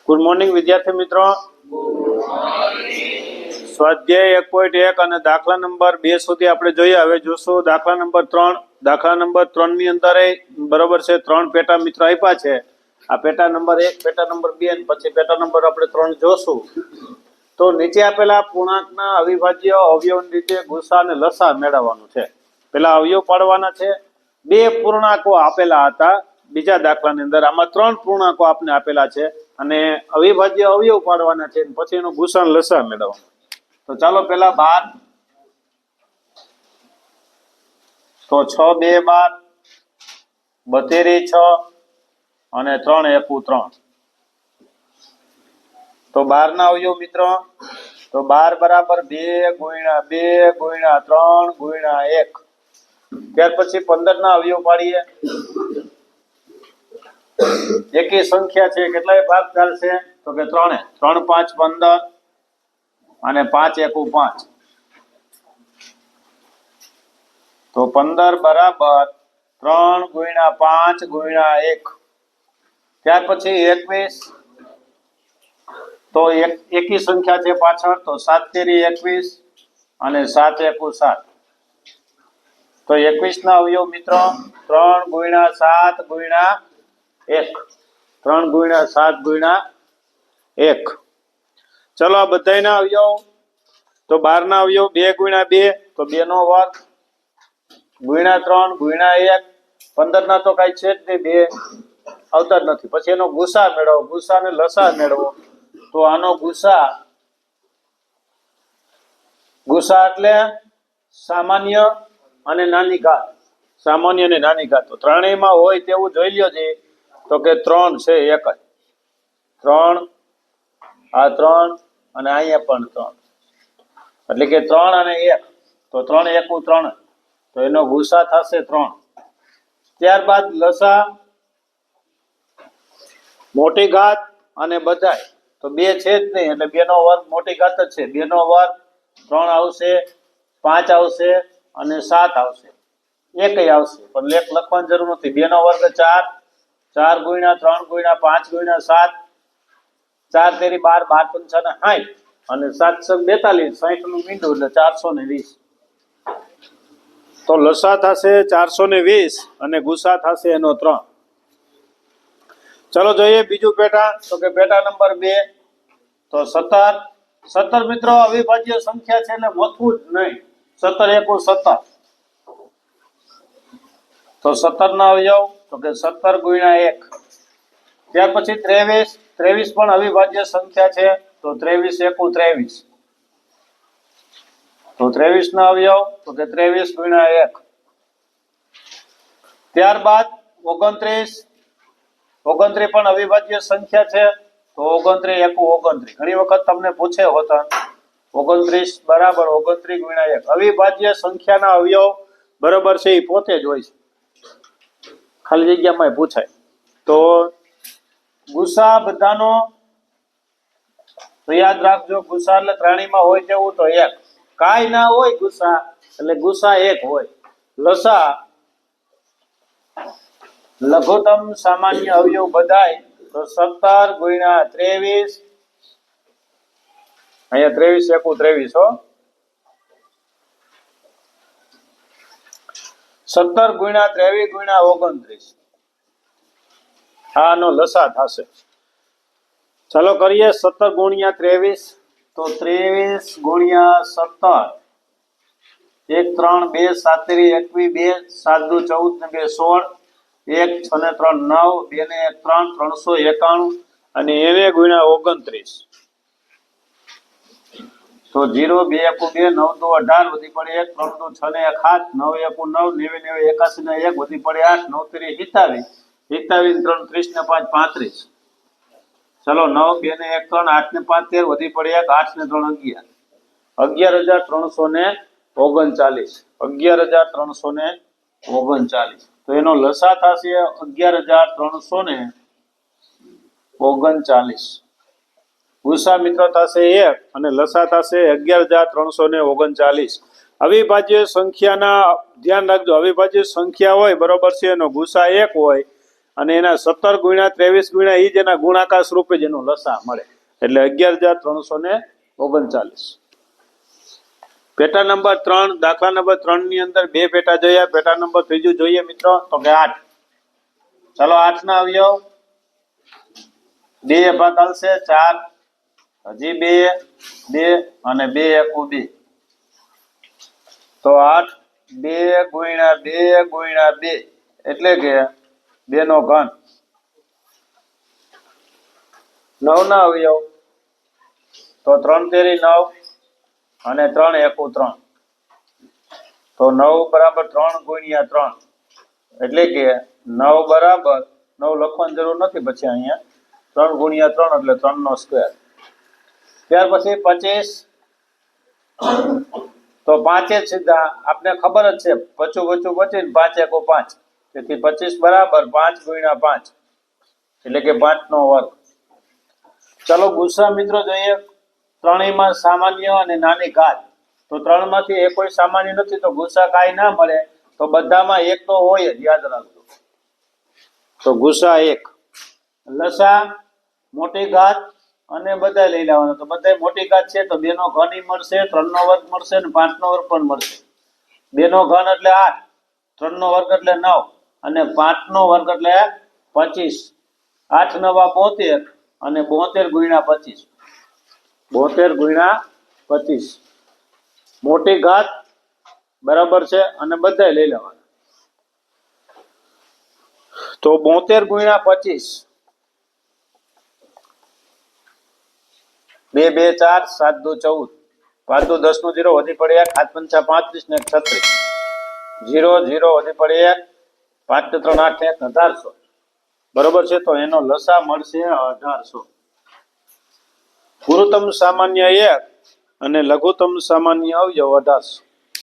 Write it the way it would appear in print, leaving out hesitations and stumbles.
Good morning વિદ્યાર્થી મિત્રો. સ્વાધ્યાય 1.1 અને દાખલા નંબર 2 સુધી આપણે જોઈએ. હવે જોશું દાખલા નંબર 3. દાખલા નંબર 3 ની અંદર બરોબર છે 3 પેટા મિત્રો આપ્યા છે. આ પેટા નંબર 1, પેટા નંબર 2 અને પછી પેટા નંબર આપણે 3 જોશું. તો નીચે આપેલા પૂર્ણાંકના અવિભાજ્ય અવયવની રીતે ગુસા અને લસા મેળવવાનું છે. પેલા અવયવ પાડવાના છે. 2 પૂર્ણાંકો આપેલા હતા બીજા દાખલાની અંદર. આમાં 3 પૂર્ણાંકો આપને આપેલા છે અને અવિભાજ્ય અવયવ પાડવાના છે પછી એનો ગુસા અને લસા મેળવવાનો. તો ચાલો પેલા 12. તો 6 2 12, 72 6 અને 3 એકુ 3. તો 12 ના અવયવ મિત્રો, તો 12 બરાબર 2 ગુણ્યા 2 ગુણ્યા 3 ગુણ્યા 1. ત્યાર પછી 15 ના અવયવ પાડીએ. એકી સંખ્યા છે, કેટલાય ભાગ ચાલશે? તો કે 3. 3 5 15 અને 5 એકુ 5. તો 15 બરાબર 3 ગુણ્યા 5 ગુણ્યા 1. ત્યાર પછી 21. તો એકી સંખ્યા છે પાછળ, તો 7 તેરી 21 અને 7 એકુ 7. તો 21 ના અવયવ મિત્રો 3 ગુણ્યા 7 ગુણ્યા 1. 3 ગુણ્યા 7 ગુણ્યા 1. ચલો આ બધાયના અવયવ. તો 12 ના અવયવ 2 ગુણ્યા 2, તો 2 નો વર્ગ ગુણ્યા 3 ગુણ્યા 1. 15 ના તો કઈ છે જ નહીં, 2 આવતા જ નથી. પછી એનો ગુસા મેળવો, ગુસા ને લસા મેળવો. તો આનો ગુસા એટલે સામાન્ય અને નાની ઘાત. સામાન્ય અને નાની ઘાત તો ત્રણેયમાં હોય તેવું જોઈ લ્યો છે. તો કે 3 છે એક જ. 3 આ 3 અને અહીંયા પણ 3, એટલે કે 3 અને 1. તો 3 એકુ 3, તો એનો ગુસા થશે 3. ત્યારબાદ લસા મોટી ઘાત અને બધાય. તો 2 છે જ નહીં, એટલે 2 નો વર્ગ મોટી ઘાત જ છે. 2 નો વર્ગ 3 આવશે, 5 આવશે અને 7 આવશે. 1 આવશે પણ લેખ લખવાની જરૂર નથી. 2 નો વર્ગ 4, 4 ગુણ્યા 3 ગુણ્યા 5 ગુણ્યા 7, 4 તેરી 12, 12 પંચા 60 અને 7 42, 60 નું મીંડું એટલે 420. તો લસા થશે 420 અને ગુસા થશે એનો 3. ચલો જોઈએ બીજું પેટા. તો કે પેટા નંબર 2. તો 17. 17 મિત્રો અવિભાજ્ય સંખ્યા છે એટલે મથવું જ નહીં. 17 એકુ 17. તો 17 ના અવયવ, તો કે 17 ગુણ્યા 1. ત્યાર પછી 23. 23 પણ અવિભાજ્ય સંખ્યા છે, તો 23 એકુ 23. તો 23 ના અવયવ, તો કે 23 ગુણ્યા 1. ત્યારબાદ 29. 29 પણ અવિભાજ્ય સંખ્યા છે, તો 29 એકુ 29. ઘણી વખત તમને પૂછે હોતા 29 બરાબર 29 ગુણ્યા 1. અવિભાજ્ય સંખ્યાના અવયવ બરાબર છે એ પોતે જ હોય છે, ખાલી જગ્યામાં પૂછાય. તો ગુસા બધાનો યાદ રાખજો. ગુસા એટલે ત્રણેયમાં હોય તેવું તો 1. કાંઈ ના હોય ગુસા એટલે ગુસા 1 હોય. લસા લઘુત્તમ સામાન્ય અવયવ બધાય, તો 17 ગુણ્યા 23. અહીંયા 23 એકુ 23 હો. 17 ગુણ્યા 23 ગુણ્યા 29. આનો લસા થશે. ચાલો કરીએ. 17 ગુણ્યા 23, તો 23 ગુણ્યા 17. 1 3 2 7 21 2 7 2 14 ને 2 16, 1 6 ને 3 9, 2 ને 1 3, 391 અને એને ગુણ્યા 29. તો 0 2 એકુ 2, 9 2 18 વધી પડે 1, 3 2 6 ને 1 7, 9 એકુ 9, 90 81 ને 1 વધી પડે 8, 9 3 27, 27 3 30 ને 5 35. ચલો 9 2 ને 1 3, 8 ને 5 13 વધી પડે 1, 8 ને 3 11, 11339. 11339. તો એનો લસા થશે 11339. ગુસા મિત્રો થશે 1 અને લસા થશે 11339. અવિભાજ્ય સંખ્યાના ધ્યાન રાખજો. અવિભાજ્ય સંખ્યા હોય બરોબર છે, એનો ગુસા 1 હોય અને એના 17 ગુણ્યા 23 ગુણ્યા ઈ જ એના ગુણાકાર સ્વરૂપે જ એનો લસા મળે, એટલે 11,339. પેટા નંબર 3, દાખલા નંબર 3 ની અંદર બે પેટા જોયા. પેટા નંબર ત્રીજું જોઈએ મિત્રો, તો કે 8. ચાલો 8 ના અવયવ 2 ભાગાકાર છે 4, હજી 2 અને 2 એકુ 2. તો 8 2 ગુણ્યા 2 ગુણ્યા 2 એટલે કે 2 નો ઘન. 9 ના અવયવ તો 3 તેરી 9 અને 3 એકુ 3. તો 9 બરાબર 3 ગુણ્યા 3 એટલે કે 9 બરાબર 9 લખવાની જરૂર નથી પછી અહીંયા 3 ગુણ્યા 3 એટલે 3 નો સ્ક્વેર. ત્યાર પછી 25. તો 5 જ સીધા આપને ખબર જ છે, પચું 5 એકુ 5. તેથી 25 બરાબર 5 ગુણ્યા 5 એટલે કે 5 નો વર્ગ. ચાલો ગુસા મિત્રો જોઈએ. ત્રણેયમાં સામાન્ય અને નાની ઘાત. તો 3 માંથી એક કોઈ સામાન્ય નથી તો ગુસા કાંઈ ના મળે, તો બધામાં એક તો હોય જ, યાદ રાખજો. તો ગુસા 1. લસા મોટી ઘાત અને બધા લઈ લેવાનો. તો બધા મોટી ઘાત છે તો 2 નો ઘન ઈ મળશે, 3 નો વર્ગ મળશે અને 5 નો વર્ગ પણ મળશે. 2 નો ઘન એટલે 8, 3 નો વર્ગ એટલે 9 અને 5 નો વર્ગ એટલે 25. 8 નવા 72 અને 72 ગુણ્યા 25. 72 ગુણ્યા 25 મોટી ઘાત બરાબર છે અને બધા લઈ લેવાના. તો 72 ગુણ્યા 25 2 2 4 7 2 14 5 2 10 નો 0 વધી પડે 1 7 5 35 ને 36 0 0 વધી પડે 1 5 3 8 1 1800 બરોબર છે. તો એનો લસા મળશે 1800. ગુરુત્તમ સામાન્ય 1 અને લઘુત્તમ સામાન્ય અવયવ 1800.